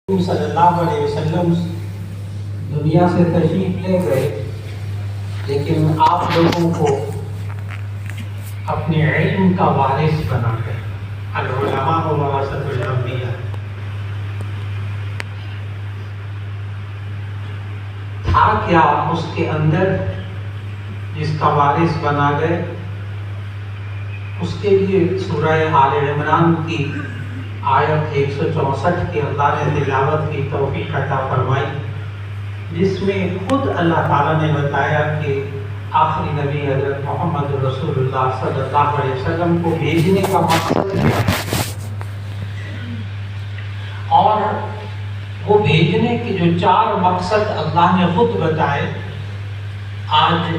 صلی اللہ علیہ وسلم دنیا سے تشریف لے گئے، لیکن آپ لوگوں کو اپنے علم کا وارث بنا گئے۔ العلماء ورثۃ الانبیاء۔ تھا کیا اس کے اندر جس کا وارث بنا گئے؟ اس کے لیے سورہ آل عمران کی آیت 164 کی اللہ نے تلاوت کی توفیق عطا فرمائی، جس میں خود اللہ تعالیٰ نے بتایا کہ آخری نبی حضرت محمد رسول اللہ صلی اللہ علیہ وسلم کو بھیجنے کا مقصد کیا ہے، اور وہ بھیجنے کے جو 4 مقصد اللہ نے خود بتائے، آج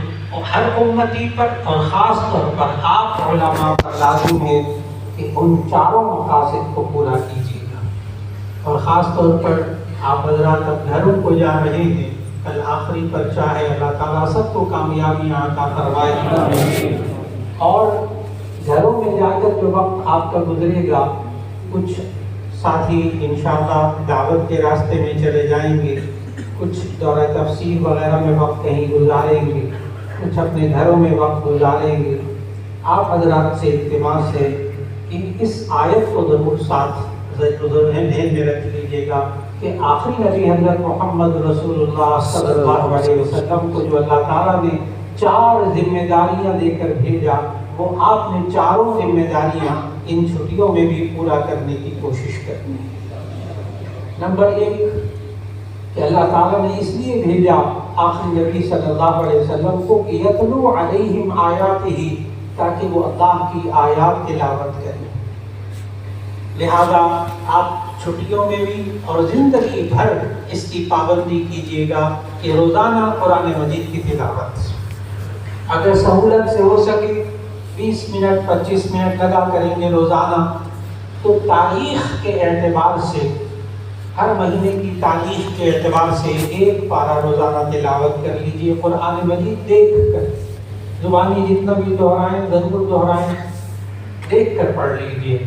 ہر امتی پر اور خاص طور پر آپ علماء پر لازم ہے کہ ان 4 مقاصد کو پورا کیجیے گا۔ اور خاص طور پر آپ حضرات اب گھروں کو جا رہے ہیں، کل آخری پر چاہے اللہ تعالیٰ سب کو کامیابیاں عطا فرمائے، اور گھروں میں جا کر جو وقت آپ کا گزرے گا، کچھ ساتھی انشاءاللہ دعوت کے راستے میں چلے جائیں گے، کچھ دورہ تفسیر وغیرہ میں وقت کہیں گزاریں گے، کچھ اپنے گھروں میں وقت گزاریں گے۔ آپ حضرات سے التماس ہے کہ اس آیت کو ضرور ساتھ ذہن میں رکھ لیجیے گا کہ آخری نبی حضرت محمد رسول اللہ صلی اللہ علیہ وسلم کو جو اللہ تعالیٰ نے 4 ذمہ داریاں دے کر بھیجا، وہ آپ نے 4 ذمہ داریاں ان چھٹیوں میں بھی پورا کرنے کی کوشش کرنی ہے۔ نمبر 1 کہ اللہ تعالیٰ نے اس لیے بھیجا آخری نبی صلی اللہ علیہ وسلم کو کہ یتلو علیہم آیاتہ، تاکہ وہ اللہ کی آیات تلاوت کریں۔ لہذا آپ چھٹیوں میں بھی اور زندگی بھر اس کی پابندی کیجیے گا کہ روزانہ قرآن مجید کی تلاوت، اگر سہولت سے ہو سکے 20 منٹ 25 منٹ لگا کریں گے روزانہ، تو تاریخ کے اعتبار سے ہر مہینے کی تاریخ کے اعتبار سے 1 پارہ روزانہ تلاوت کر لیجئے قرآن مجید دیکھ کر، زبانی جتنا بھی دہرائیں ضرور دہرائیں، دیکھ کر پڑھ لیجئے۔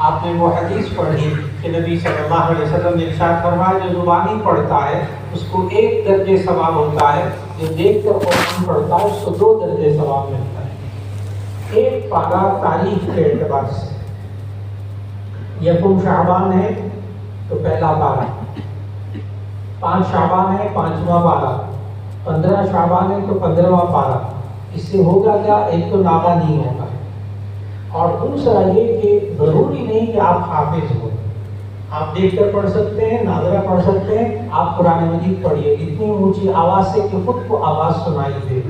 آپ نے وہ حدیث پڑھی کہ نبی صلی اللہ علیہ وسلم نے ارشاد فرمایا جو زبانی پڑھتا ہے اس کو 1 درجے ثواب ہوتا ہے، جو دیکھ کر قرآن پڑھتا ہے اس کو 2 درجے ثواب ملتا ہے۔ 1 پارہ تاریخ کے اعتبار سے، یکم شعبان ہے تو پہلا پارہ، 5 شعبان ہے 5واں پارہ، 15 شعبان ہے تو 15واں پارہ۔ اس سے ہوگا کیا؟ ایک تو ناغہ نہیں ہوگا، اور دوسرا یہ کہ ضروری نہیں کہ آپ حافظ ہو، آپ دیکھ کر پڑھ سکتے ہیں، ناظرہ پڑھ سکتے ہیں۔ آپ قرآن مجید پڑھیے اتنی اونچی آواز سے کہ خود کو آواز سنائی دے،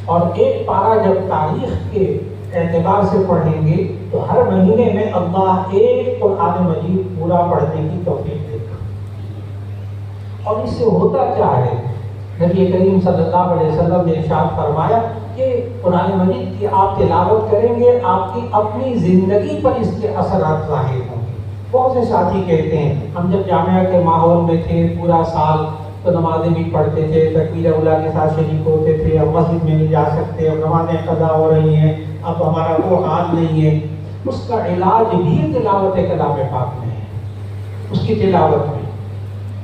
اور 1 پارہ جب تاریخ کے اعتبار سے پڑھیں گے تو ہر مہینے میں اللہ 1 قرآن مجید پورا پڑھنے کی توفیق دے گا۔ اور اس سے ہوتا کیا ہے؟ نبی کریم صلی اللہ علیہ وسلم نے ارشاد فرمایا کہ قرآن مجید کی آپ تلاوت کریں گے، آپ کی اپنی زندگی پر اس کے اثرات ظاہر ہوں گے۔ بہت سے ساتھی کہتے ہیں ہم جب جامعہ کے ماحول میں تھے پورا سال تو نمازیں بھی پڑھتے تھے، تکبیر اولیٰ کے ساتھ شریک ہوتے تھے، اب مسجد میں نہیں جا سکتے، اب نمازیں قضا ہو رہی ہیں، اب ہمارا وہ حال نہیں ہے۔ اس کا علاج بھی تلاوت کلام پاک میں ہے، اس کی تلاوت میں،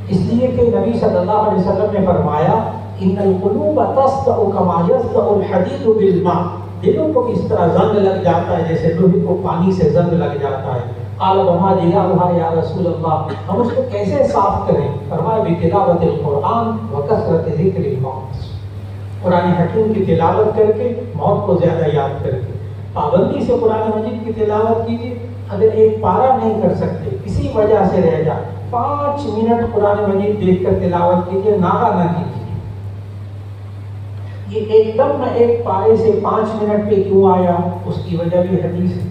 اس لیے کہ نبی صلی اللہ علیہ وسلم نے فرمایا ان القلوب تصدع کما یصدع الحدید بالماء، دلوں کو اس طرح زنگ لگ جاتا ہے جیسے لوہے کو پانی سے زنگ لگ جاتا ہے۔ قال وما جلاؤها یا رسول اللہ، ہم اس کو کیسے صاف کریں؟ فرمایا بتلاوت القرآن وکثرت ذکر الموت، قرآن حکیم کی تلاوت کر کے، موت کو زیادہ یاد کر کے۔ پابندی سے قرآن مجید کی تلاوت کیجیے، اگر 1 پارہ نہیں کر سکتے کسی وجہ سے رہ جائے، 5 منٹ قرآن مجید دیکھ کر تلاوت کیجیے، ناغہ نہ کیجیے۔ یہ ایک دم میں 1 پارے سے 5 منٹ پہ کیوں آیا؟ اس کی وجہ بھی حدیث ہے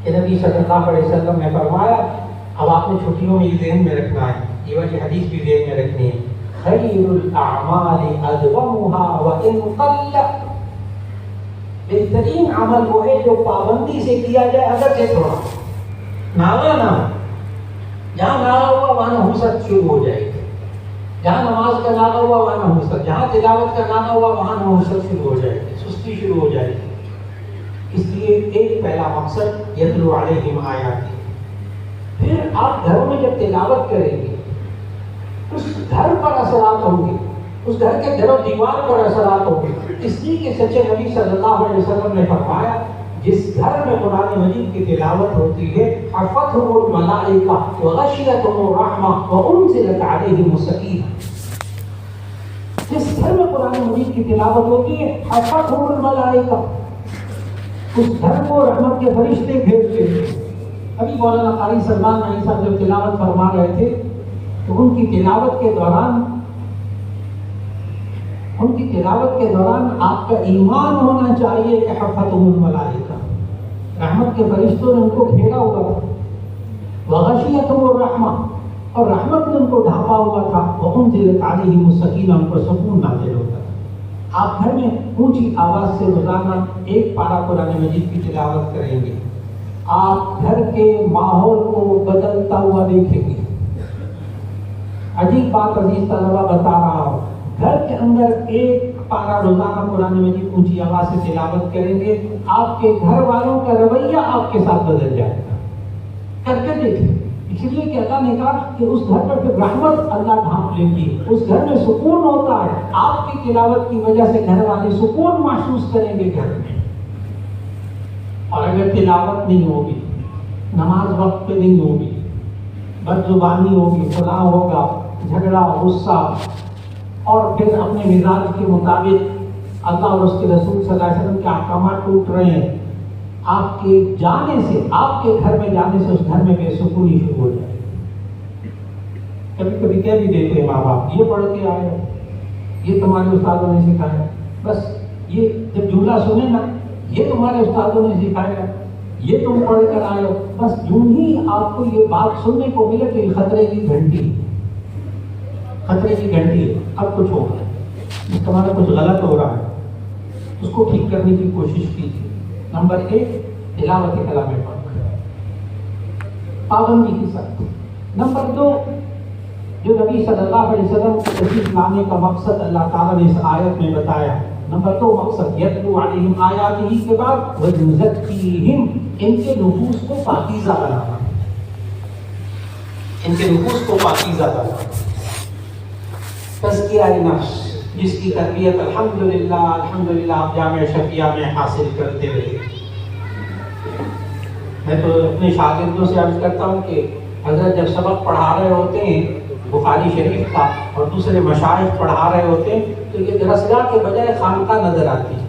کہ نبی صلی اللہ علیہ وسلم نے فرمایا، اب آپ نے چھٹیوں میں یہ ذہن میں رکھنا ہے، یہ وجہ حدیث بھی ذہن میں رکھنی ہے، خیر الاعمال ادومها وان قل، بہترین عمل وہ ہے جو پابندی سے کیا جائے اگرچہ تھوڑا، ناغہ نہ، جہاں ناغہ ہوا وہاں نحوست شروع ہو جائے گی، جہاں نماز کا ناغہ ہوا وہاں نحوست، جہاں تلاوت کا ناغہ ہوا وہاں نحوست شروع ہو جائے گی، سستی شروع ہو جائے گی۔ اس لیے 1 پہلا مقصد یتلو علیہم آیاتہ، پھر آپ گھروں میں جب تلاوت کریں گے اس گھر پر اثرات ہوں گے، اس گھر کے در و دیوار پر اثرات ہوں گے، اس لیے کہ سچے نبی صلی اللہ علیہ وسلم نے فرمایا جس گھر میں قرآن مجید کی تلاوت ہوتی ہے حفتہم الملائکہ وغشیتہم الرحمہ وانزلت علیہم السکینہ، جس گھر میں قرآن مجید کی تلاوت ہوتی ہے حفتہم الملائکہ، اس گھر کو رحمت کے فرشتے گھیرتے ہیں۔ ابھی مولانا قاری سلمان علی صاحب جب تلاوت فرما رہے تھے تو ان کی تلاوت کے دوران آپ کا ایمان ہونا چاہیے کہ حفتہم الملائکہ، رحمت کے فرشتوں نے ان کو گھیرا ہوا تھا، وغشیتہم الرحمہ، اور رحمت نے ان کو ڈھانپا ہوا تھا، وانزلت علیہم السکینہ، ان پر سکون نازل ہوتا تھا۔ آپ گھر میں اونچی آواز سے روزانہ ایک پارہ قرآن مجید کی تلاوت کریں گے، آپ گھر کے ماحول کو بدلتا ہوا دیکھیں گے۔ عجیب بات عزیز طلبہ بتا رہا ہوں، گھر کے اندر ایک پارہ روزانہ قرآن مجید اونچی آواز سے تلاوت کریں گے، آپ کے گھر والوں کا رویہ آپ کے ساتھ بدل جائے گا۔ کر کے دیکھیں، اس لیے کہ اللہ نے کہا کہ اس گھر پر پھر رحمت اللہ ڈھانپ لے گی، اس گھر میں سکون ہوتا ہے، آپ کی تلاوت کی وجہ سے گھر والے سکون محسوس کریں گے گھر میں۔ اور اگر تلاوت نہیں ہوگی، نماز وقت پہ نہیں ہوگی، بد زبانی ہوگی، خلا ہوگا، جھگڑا، غصہ، اور پھر اپنے مزاج کے مطابق اللہ اور اس کے رسول صلی اللہ علیہ وسلم کے احکامات ٹوٹ رہے ہیں، آپ کے جانے سے، آپ کے گھر میں جانے سے اس گھر میں بے سکونی شروع ہو جائے۔ کبھی کبھی کہہ بھی دیتے ہیں ماں باپ، یہ پڑھ کے آئے ہو، یہ تمہارے استادوں نے سکھایا، بس یہ جب جملہ سنیں نا، یہ تمہارے استادوں نے سکھایا، یہ تم پڑھ کر آئے ہو، بس یوں ہی آپ کو یہ بات سننے کو ملے کہ خطرے کی گھنٹی، خطرے کی گھنٹی ہے، اب کچھ ہوگا، تمہارا کچھ غلط ہو رہا ہے، اس کو ٹھیک کرنے کی کوشش کیجیے۔ نمبر 1 تلاوت کلام پاک، پابندی کے ساتھ۔ نمبر 2 جو نبی صلی اللہ علیہ وسلم کو تشریف لانے کا مقصد اللہ تعالیٰ نے اس آیت میں بتایا۔ نمبر 2 مقصد یتلو علیہم آیاتہ کے بعد ویزکیہم، ان کے نفوس کو پاکیزہ بنانا، ان کے نفوس کو پاکیزہ بنانا، تزکیہ نفس، جس کی تربیت الحمدللہ آپ جامعہ شفیہ میں حاصل کرتے رہے۔ میں تو اپنے شاگردوں سے عرض کرتا ہوں کہ حضرت جب سبق پڑھا رہے ہوتے ہیں بخاری شریف کا اور دوسرے مشائخ پڑھا رہے ہوتے ہیں تو یہ درسگاہ کے بجائے خانقاہ نظر آتی ہے،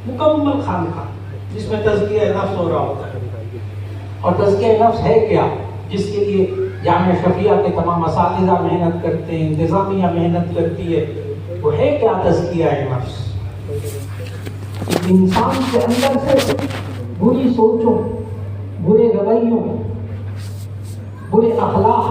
مکمل خانقاہ جس میں تزکیہ نفس ہو رہا ہوتا ہے۔ اور تزکیہ نفس ہے کیا؟ جس کے لیے جامعہ شفیہ کے تمام اساتذہ محنت کرتے ہیں، انتظامیہ محنت کرتی ہے، وہ ہے کیا؟ تزکیہ نفس۔ انسان کے اندر سے بری سوچوں، برے رویوں، برے اخلاق،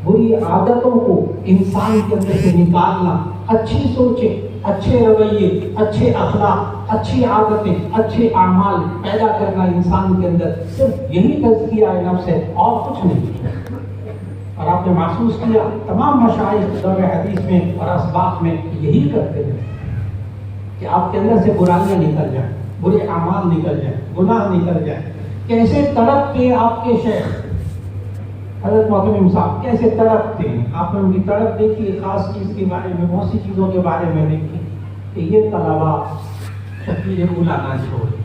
بری عادتوں کو انسان کے اندر سے نکالنا، اچھی سوچیں، اچھے رویے، اچھے اخلاق، اچھی عادتیں، اچھے اعمال پیدا کرنا انسان کے اندر، صرف یہی تزکیہ نفس ہے اور کچھ نہیں۔ اور آپ نے محسوس کیا تمام مشائخ دور حدیث میں اور اسباق میں یہی کرتے ہیں کہ آپ کے اندر سے برائیاں نکل جائیں، برے اعمال نکل جائیں، گناہ نکل جائیں۔ کیسے تڑپتے آپ کے شیخ حضرت محترم صاحب، کیسے تڑپتے ہیں؟ آپ نے ان کی تڑپ دیکھی، خاص چیز کے بارے میں، بہت سی چیزوں کے بارے میں دیکھی کہ یہ طلبا تکبیر اولیٰ نہ چھوڑے۔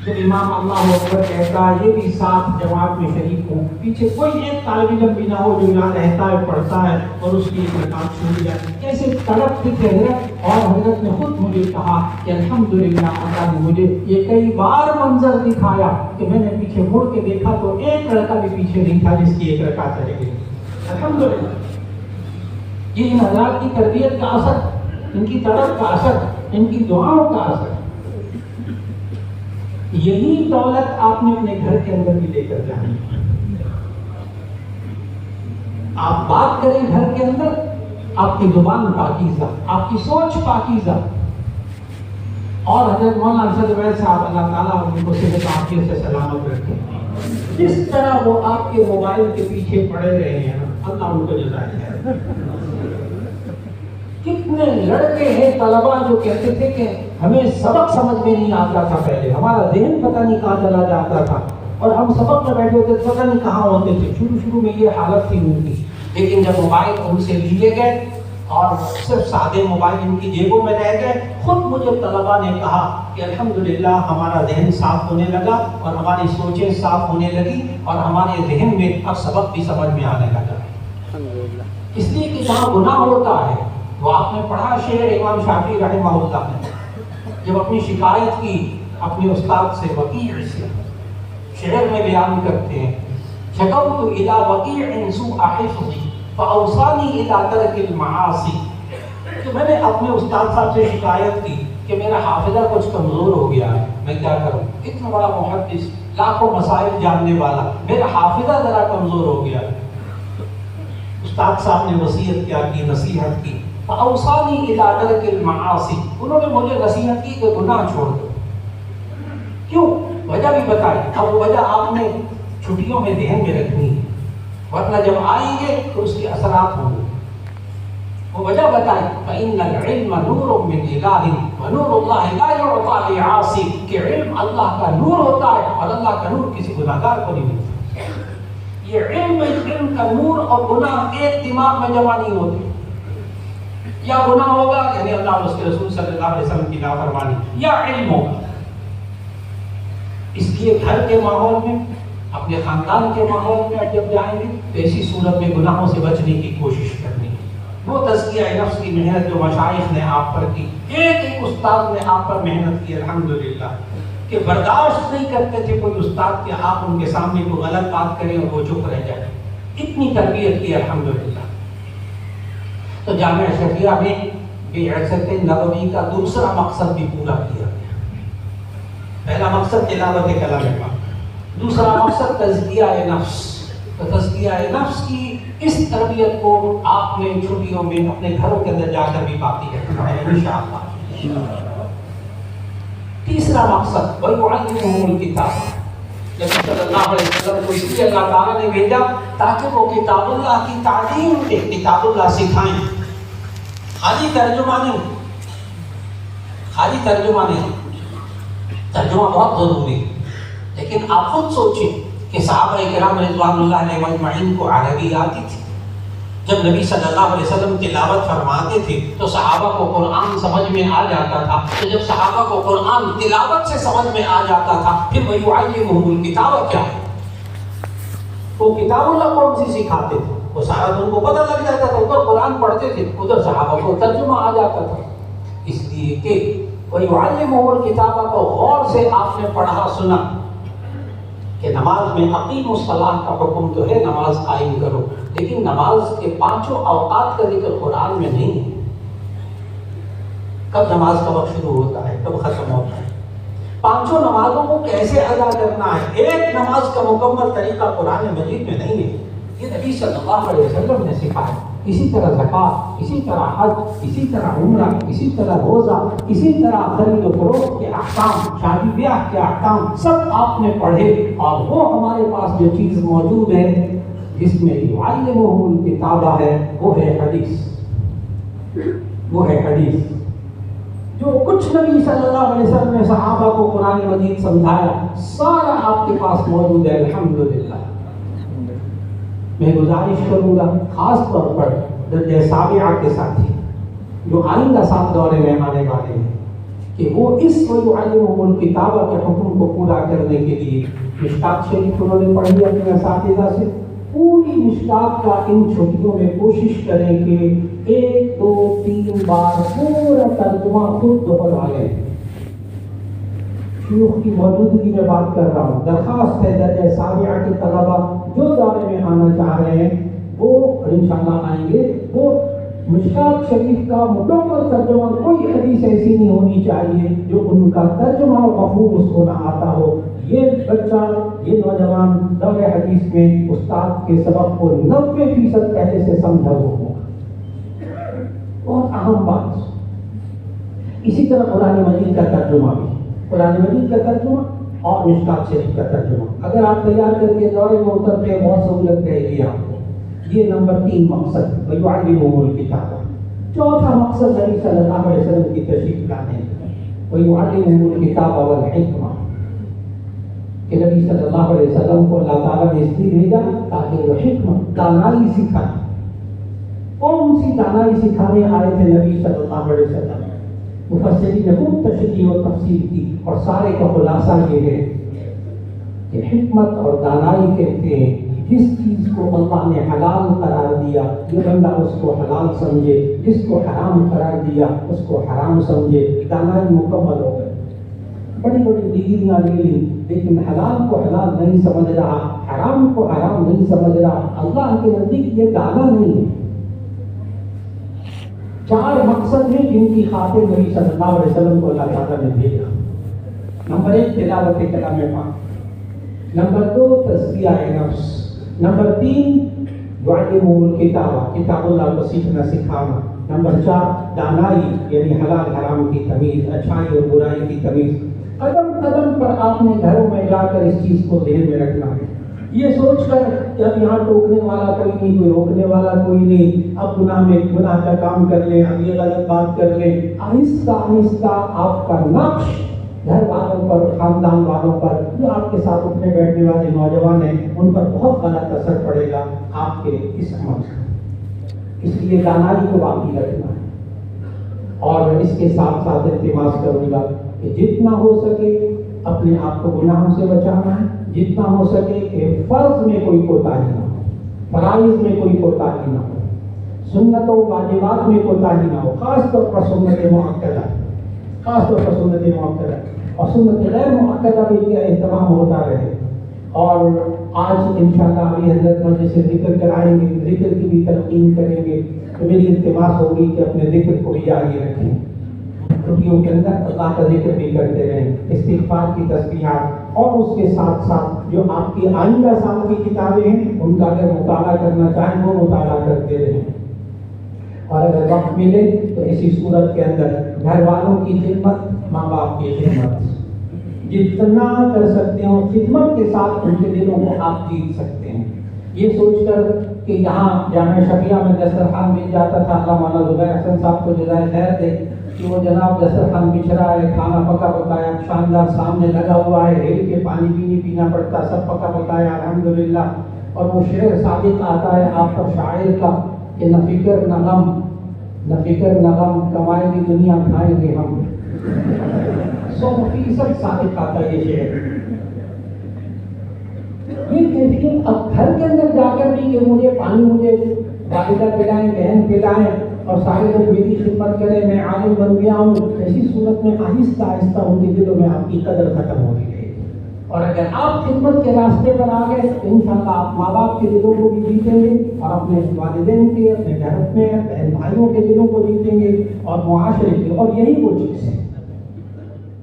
جب امام اللہ اکبر کہتا ہے یہ بھی ساتھ جماعت میں شریک ہوں، پیچھے کوئی ایک طالب علم بھی نہ ہو جو یہاں رہتا ہے، پڑھتا ہے اور اس کی رکعت چھوٹ جائے۔ کیسے تڑپتے تھے حضرت، اور حضرت نے خود مجھے کہا کہ الحمدللہ اللہ نے مجھے یہ کئی بار منظر دکھایا کہ میں نے پیچھے مڑ کے دیکھا تو ایک لڑکا بھی پیچھے نہیں تھا جس کی ایک رکعت رہ گئی۔ الحمدللہ یہ ان حضرات کی تربیت کا اثر، ان کی تڑپ کا اثر، ان کی دعاؤں کا اثر۔ یہی دولت آپ نے اپنے گھر کے اندر بھی لے کر جانی ہے۔ آپ بات کریں گھر کے اندر، آپ کی زبان پاکیزہ، آپ کی سوچ پاکیزہ۔ اور حضرت مولانا ارشد عبید صاحب اللہ تعالیٰ ان کو صحت عافیت سے سلامت رکھے، جس طرح وہ آپ کے موبائل کے پیچھے پڑے رہے ہیں اللہ ان کو جزائے خیر۔ کتنے لڑکے ہیں طلبا جو کہتے تھے کہ ہمیں سبق سمجھ میں نہیں آتا تھا، پہلے ہمارا ذہن پتہ نہیں کہاں چلا جاتا تھا، اور ہم سبق میں بیٹھے ہوتے پتہ نہیں کہاں ہوتے تھے. شروع میں یہ حالت تھی ان کی. لیکن جب موبائل ان سے لیے گئے اور صرف سادے موبائل ان کی جیبوں میں رہ گئے, خود مجھے طلباء نے کہا کہ الحمدللہ ہمارا ذہن صاف ہونے لگا اور ہماری سوچیں صاف ہونے لگی اور ہمارے ذہن میں اب سبق بھی سمجھ میں آنے لگا. اس لیے کہ جہاں گناہ ہوتا ہے, وہ آپ نے پڑھا شعر امام شافعی رحمہ اللہ نے, جب اپنی شکایت کی اپنے استاد سے وکیع سے, شعر میں بیان کرتے ہیں, شکوت الی وکیع سوء حفظی فاوصانی الی ترک المعاصی, کہ میں نے اپنے استاد صاحب سے شکایت کی کہ میرا حافظہ کچھ کمزور ہو گیا ہے, میں کیا کروں, اتنا بڑا محدث, لاکھوں مسائل جاننے والا, میرا حافظہ ذرا کمزور ہو گیا ہے. استاد صاحب نے وصیت کیا کی, نصیحت کی, فاوصانی الی ترک المعاصی, انہوں نے مجھے نصیحت کی کہ گناہ چھوڑ دو. کیوں, وجہ بھی بتائی. اب وجہ آپ نے چھٹیوں میں ذہن میں رکھنی ہے, ورنہ جب آئیں گے تو اس کے اثرات ہوں گے. وہ وجہ بتائی, فإن العلم نور من الہ ونور اللہ لا یعطی لعاصی, کہ علم اللہ کا نور ہوتا ہے اور اللہ کا نور کسی گناہگار کو نہیں ملتا. یہ علم کا نور اور گناہ ایک دماغ میں جمع نہیں ہوتے. یا گناہ ہوگا یعنی اللہ اور اس کے رسول صلی اللہ علیہ وسلم کی نافرمانی, یا علم ہوگا. اس لیے گھر کے ماحول میں, اپنے خاندان کے ماحول میں جب جائیں گے تو ایسی صورت میں گناہوں سے بچنے کی کوشش کرنی ہے. وہ تزکیہ نفس کی محنت جو مشائخ نے آپ پر کی, ایک ایک استاد نے آپ پر محنت کی الحمدللہ, کہ برداشت نہیں کرتے تھے کوئی استاد کہ آپ ان کے سامنے کوئی غلط بات کریں اور وہ چپ رہ جائیں. اتنی تربیت کی الحمدللہ. تو جامعہ اشرفیہ میں بعثت نبوی کا دوسرا مقصد بھی پورا کیا گیا. پہلا مقصد تلاوت کلام پاک, دوسرا مقصد تزکیہ نفس. تو تزکیہ نفس کی اس تربیت کو آپ نے چھٹیوں میں اپنے گھروں کے اندر جا کر بھی باقی رکھنا ہے انشاءاللہ. تیسرا مقصد وَيُعَلِّمُهُمُ الْكِتَابَ. نبی صلی اللہ علیہ وسلم کو اس لیے اللہ تعالیٰ نے بھیجا تاکہ وہ کتاب اللہ کی تعلیم دے, کتاب اللہ سکھائیں. خالی ترجمہ نہیں, ترجمہ بہت ضروری ہے, لیکن آپ خود سوچیں کہ صحابہ کرام رضوان اللہ علیہ مجمعین کو عربی آتی تھی. جب نبی صلی اللہ علیہ وسلم تلاوت فرماتے تھے تو صحابہ کو قرآن سمجھ میں آ جاتا تھا. تو جب صحابہ کو قرآن تلاوت سے سمجھ میں آ جاتا تھا, پھر وَيُعَلِّمُهُمُ الْكِتَابَ کیا ہے, وہ کتاب اللہ کون سی سکھاتے تھے, وہ سارا ان کو پتہ لگ جاتا تھا. ادھر قرآن پڑھتے تھے, ادھر صحابہ کو ترجمہ آ جاتا تھا. اس لیے کہ وَيُعَلِّمُهُمُ الْكِتَابَ کو غور سے آپ نے پڑھا سنا کہ نماز میں اقیم الصلاۃ کا حکم تو ہے, نماز قائم کرو, لیکن نماز کے پانچوں اوقات کا ذکر قرآن میں نہیں ہے. کب نماز کا وقت شروع ہوتا ہے, کب ختم ہوتا ہے, پانچوں نمازوں کو کیسے ادا کرنا ہے, ایک نماز کا مکمل طریقہ قرآن مجید میں نہیں ہے. یہ نبی صلی اللہ علیہ وسلم نے سکھایا. اسی طرح زکوٰۃ, اسی طرح حج, اسی طرح عمرہ, اسی طرح روزہ, اسی طرح خرید و فروخت کے احکام, شادی بیاہ کے احکام سب آپ نے پڑھے. اور وہ ہمارے پاس جو چیز موجود ہے جس میں یعلمہم الکتاب ہے, وہ ہے حدیث. جو کچھ نبی صلی اللہ علیہ وسلم نے صحابہ کو قرآن مجید سمجھایا, سارا آپ کے پاس موجود ہے الحمدللہ. میں گزارش کروں گا خاص طور پر درجہ سابعہ کے ساتھی جو آئندہ 7 دورے میں آنے والے ہیں, کہ وہ اس وَيُعَلِّمُهُمُ الْكِتَابَ کے حکم کو پورا کرنے کے لیے مشکات شریف انہوں نے پڑھی اپنے اساتذہ سے. پوری مشکات کا ان چھٹیوں میں کوشش کریں کہ 1 2 3 بار پورا ترجمہ خود دوہرا لیں. شیوخ کی موجودگی میں بات کر رہا ہوں. درخواست ہے درجہ سابعہ کے طلبہ جو دورے میں آنا چاہ رہے ہیں وہ انشاءاللہ آئیں گے. وہ مشکات شریف کا مکمل ترجمہ, کوئی حدیث ایسی نہیں ہونی چاہیے جو ان کا ترجمہ اور مفہوم اس کو نہ آتا ہو. یہ بچہ, یہ نوجوان دور حدیث میں استاد کے سبق کو 90% پہلے سے سمجھا ہوگا. بہت اہم بات. اسی طرح قرآن مجید کا ترجمہ بھی, قرآن مجید کا ترجمہ اور مشکات شریف کا ترجمہ اگر آپ تیار کر کے دورے میں اترتے ہیں بہت سہولت رہے گی آپ کو. یہ نمبر 3 مقصد وَيُعَلِّمُهُمُ الْكِتَابَ. چوتھا مقصد نبی صلی اللہ علیہ وسلم کی تشریف لانے, وَيُعَلِّمُهُمُ الْكِتَابَ وَالْحِکْمَةَ. کہ نبی صلی اللہ علیہ وسلم کو اللہ تعالیٰ نے اس لیے بھیجا تاکہ وہ حکمت دانائی سکھائے. کون سی دانائی سکھانے آئے تھے نبی صلی اللہ علیہ وسلم؟ مفسرین نے خوب تشریح اور تفصیل کی اور سارے کا خلاصہ یہ ہے کہ حکمت اور دانائی کہتے ہیں جس چیز کو اللہ نے حلال قرار دیا یہ بندہ اس کو حلال سمجھے، جس کو حرام قرار دیا اس کو حرام سمجھے. دانائی مکمل ہو گئے. بڑی بڑی ڈگریاں لے لی لیکن حلال کو حلال نہیں سمجھ رہا، حرام کو حرام نہیں سمجھ رہا. اللہ کے نزدیک یہ دانا نہیں ہے. 4 مقصد ہیں جن کی خاطر نبی صلی اللہ علیہ وسلم کو اللہ تعالیٰ نے بھیجا. نمبر 1 تلاوت کلام پاک، نمبر 2 تزکیہ نفس، نمبر 3 یعلمہ الکتابہ کتاب اللہ کو سیکھنا سکھانا، نمبر 4 دانائی یعنی حلال حرام کی تمیز، اچھائی اور برائی کی تمیز. قدم قدم پر آپ نے گھروں میں جا کر اس چیز کو ذہن میں رکھنا ہے. یہ سوچ کر کہ اب یہاں ٹوکنے والا کوئی نہیں، کوئی روکنے والا کوئی نہیں، اب گناہ کا کام کر لیں، اب یہ غلط بات کر لیں. آہستہ آہستہ آپ کا نقش گھر والوں پر، خاندان والوں پر، جو آپ کے ساتھ اٹھنے بیٹھنے والے نوجوان ہیں ان پر بہت غلط اثر پڑے گا آپ کے اس عمل کا. اس لیے دانائی کو باقی رکھنا ہے. اور اس کے ساتھ ساتھ التماس کروں گا کہ جتنا ہو سکے اپنے آپ کو گناہوں سے بچانا ہے، جتنا ہو سکے کہ فرض میں کوئی کوتاہی نہ ہو، فرائض میں کوئی کوتاہی نہ ہو، سنت و واجبات میں کوتاہی نہ ہو، خاص طور پر سنت مؤکدہ، خاص طور پر سنت مؤکدہ اور سنت غیر مؤکدہ بھی کا اہتمام ہوتا رہے. اور آج انشاءاللہ ابھی حضرت مجلس سے ذکر کرائیں گے، ذکر کی بھی تلقین کریں گے. تو میری التماس ہوگی کہ اپنے ذکر کو بھی جاری رکھیں، چھٹیوں کے اندر اللہ کا ذکر بھی کرتے رہیں، استغفار کی تسبیحات، اور اس کے ساتھ ساتھ جو آپ کی آئندہ سال کی کتابیں ہیں ان کا اگر مطالعہ کرنا چاہیں وہ مطالعہ کرتے رہیں. اور اگر وقت ملے تو اسی صورت کے اندر گھر والوں کی خدمت، ماں باپ کی خدمت، جتنا کر سکتے ہو خدمت کے ساتھ ان کے دلوں کو آپ جیت سکتے ہیں. یہ سوچ کر کہ یہاں جامعہ شفیہ میں دسترخوان مل جاتا تھا، اللہ مولانا زبیر حسن صاحب کو جزائے خیر دے کہ وہ جناب دسترخوان بچھ رہا ہے، کھانا پکا پکایا شاندار سامنے لگا ہوا ہے، ریل کے پانی بھی نہیں پینا پڑتا، سب پکا پکایا الحمدللہ. اور وہ شعر صادق آتا ہے آپ پر شاعر کا کہ نہ فکر نہ غم، نہ فکر نہ غم، کمائے گی دنیا کھائیں گے ہم. 100% صادق آتا ہے یہ شعر. یہ کیفیت اب گھر کے اندر جا کر بھی کہ مجھے پانی مجھے والدہ پلائیں، بہن پلائیں اور سارے لوگ میری خدمت کریں، میں عالم بن گیا ہوں، ایسی صورت میں آہستہ آہستہ ان کے دلوں میں آپ کی قدر ختم ہو گئی ہے. اور اگر آپ خدمت کے راستے پر آ گئے تو انشاءاللہ آپ ماں باپ کے دلوں کو بھی جیتیں گے اور اپنے والدین کے، اپنے گھر میں بہن بھائیوں کے دلوں کو جیتیں گے اور معاشرے کے. اور یہی وہ چیز ہے.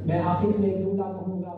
میں آخر میں ایک جملہ کہوں گا.